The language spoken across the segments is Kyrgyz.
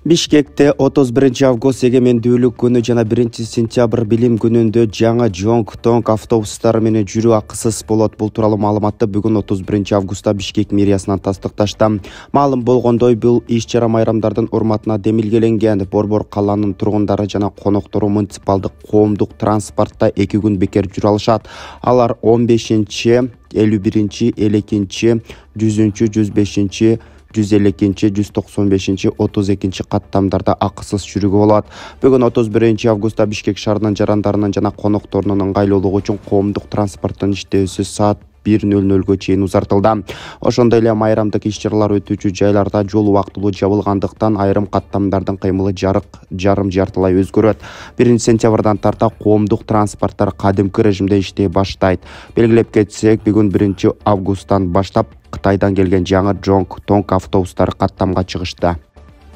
Бишкекте 31 август эгемендүүлүк күнү жана 1 сентябрь билим күнүндө жаңы Жоңг-Тонг автобустары менен жүрүү акысыз болот. Бул тууралуу маалыматты бүгүн 31 августта Бишкек мэриясынан тастыкташты. Маалым болгондой, бул иш-чара майрамдардын урматына демилгеленген. Борбор калаанын тургундары жана коноктору муниципалдык коомдук транспортто 2 күн бекер жүрө алышат. Алар 15-51, 52, 100, 105, 152, 195, 32 каттамдарда акысыз жүрүүгө болот. Бүгүн 31 августта Бишкек шаарынын жарандарынын жана конокторунун ыңгайлуулугу үчүн коомдук транспорттун иштөөсү саат 1:00 чейин узартылды. Ошондой эле майрамдык иш-чаралар өтүүчү жайларда жол убактылуу жабылгандыктан айрым каттамдардын кыймылы жарым-жартылай өзгөрөт. 1 сентябрдан тарта коомдук транспорттор кадимки режимде иштей баштайт. Белгилеп кетсек, бүгүн 1 августтан баштап Кытайдан келген жаңы Жоңг-Тонг автобустары каттамга чыгышты.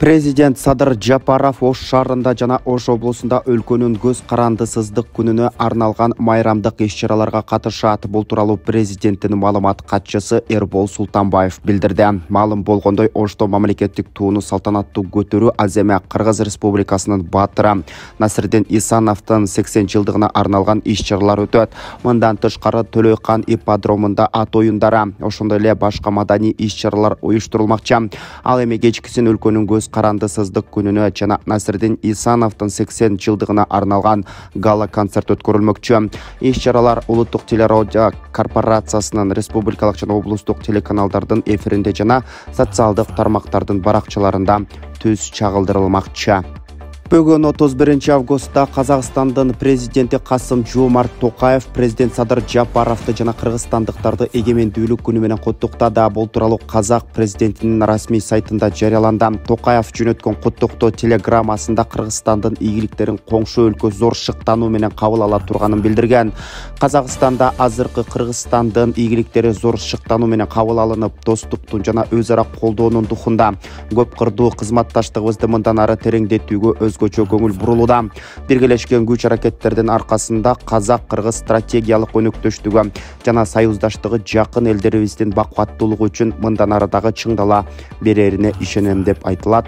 Президент Садыр Жапаров Ош шаарында жана Ош облусунда өлкөнүн көз карандысыздык күнүнө арналган майрамдык иш-чараларга катышат. Бул тууралуу президенттин маалымат катчысы Эрбол Султанбаев билдирди. Маалым болгондой, Ошто мамлекеттик тууну салтанаттуу көтөрүү аземе Кыргыз Республикасынын баатыры Насирдин Исановдун 80 жылдыгына арналган иш-чаралар өтөт. Мындан тышкары Төлөйкан ипподромунда ат оюндары, ошондой эле башка маданий иш-чаралар уюштурулмакчы. Ал эми кечкисин өлкөнүн көз карандысыздык күнүнө жана Насирдин Исановдун 80 жылдыгына арналган гала концерт өткөрүлмөкчү. Иш-чаралар улуттук телерадио корпорациясынын республикалык жана облустук телеканалдардын эфиринде жана социалдык тармактардын баракчаларында түз чагылдырылмакчы. Бүгүн 31 августта Казакстандын президенти Касым-Жомарт Токаев президент Садыр Жапаровду жана кыргызстандыктарды эгемендүүлүк күнү менен куттуктады. Бул тууралуу Казак президентинин расмий сайтында жарыяланды. Токаев жөнөткөн куттуктоо телеграммасында Кыргызстандын ийгиликтерин коңшу өлкө зор шыктануу менен кабыл ала турганын билдирген. Казакстанда азыркы Кыргызстандын ийгиликтери зор шыктануу менен кабыл алынып, достуктун жана өз ара колдоонун духунда. Көп кырдуу кызматташтыгыбызды мындан ары тереңдетүүгө өзгөчө көңүл бурулууда. Биргелешкен күч аракеттердин аркасында Казак-Кыргыз стратегиялык өнөктөштүгү жана союздаштыгы жакын элдерибиздин бакуаттуулугу үчүн мындан ары дагы чыңдала берерине ишенем деп айтылат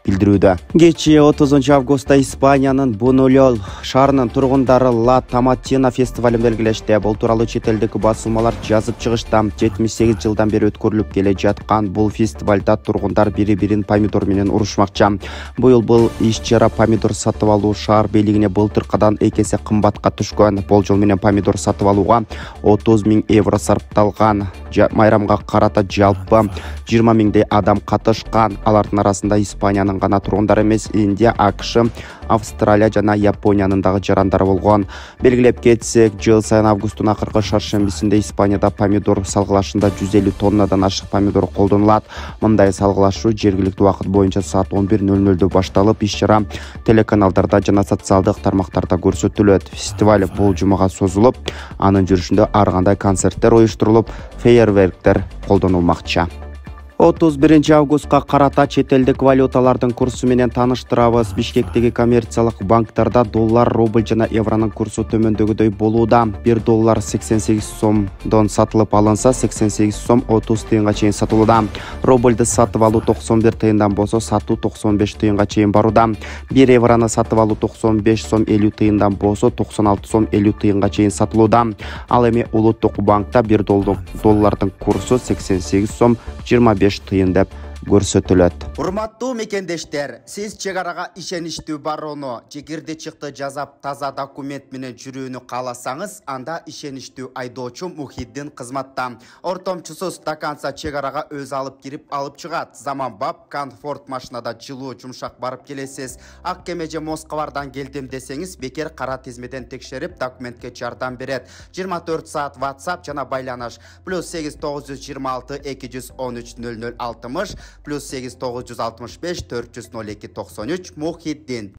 билдирүүдө. Кечээ 30 августта Испаниянын Бунюэл шаарынын тургундары Ла Томатина фестивалын белгилешти. Бул тууралуу чет элдик басылмалар жазып чыгышты. 78 жылдан бери өткөрүлүп келе жаткан бул фестивалда тургундар бири-бирин помидор менен урушмакчы. Быйыл бул иш-чара помидор сатып алуу шаар бийлигине былтыркыдан 2 эсе кымбатка түшкөн. Болжол менен помидор сатып алууга 30 000 евро сарпталган. Майрамга карата жалпы 20 000 адам катышкан. Алардын арасында Испаниянын гана тургундар эмес, Индия, АКШ, Австралия жана Япониянын дагы жарандары болгон. Белгилеп кетсек, жыл сайын августтун акыркы шаршембисинде Испанияда помидор салгылашында 150 тоннадан ашык помидор колдонулат. Мындай салгылашуу жергиликтүү убакыт боюнча саат 11:00 башталып, иш-чара телеканалдарда жана социалдык тармактарда көрсөтүлөт. Фестиваль бул жумага созулуп, анын жүрүшүндө ар кандай концерттер уюштурулуп, фейерверктер колдонулмакчы. 31 августка карата чет элдик валюталардын курсу менен тааныштырабыз. Бишкектеги коммерциялык банктарда доллар, рубль жана евронун курсу төмөндөгүдөй болууда. 1 доллар 88 сомдон сатылып алынса, 88 сом 30 тыйынга чейин сатылууда. Рубльды сатып алуу 91 тыйындан болсо, сатуу 95 тыйынга чейин барууда. 1 евроны сатып алуу 95 сом 50 тыйындан болсо, 96 сом 50 тыйынга чейин сатылууда. Ал эми улуттук банкта 1 доллардын курсу 88 сом 25 тыйын деп көрсөтүлөт. Урматтуу мекендештер, сиз чек арага ишеничтүү барууну, жекирди чыкты жазап таза документ менен жүрүүнү кааласаңыз, анда ишеничтүү айдоочу Мухиддин кызматта. Ортомчусу стаканса чек арага өз алып кирип алып чыгат. Заманбап комфорт машинада жылуу жумшак барып келесиз. Ак кеме же Москвардан келдим десеңиз, бекер кара тизмеден текшерип документке жардам берет. 24 саат WhatsApp жана байланыш +8 926 213 0060 +8 965 402 93 Мухиддин.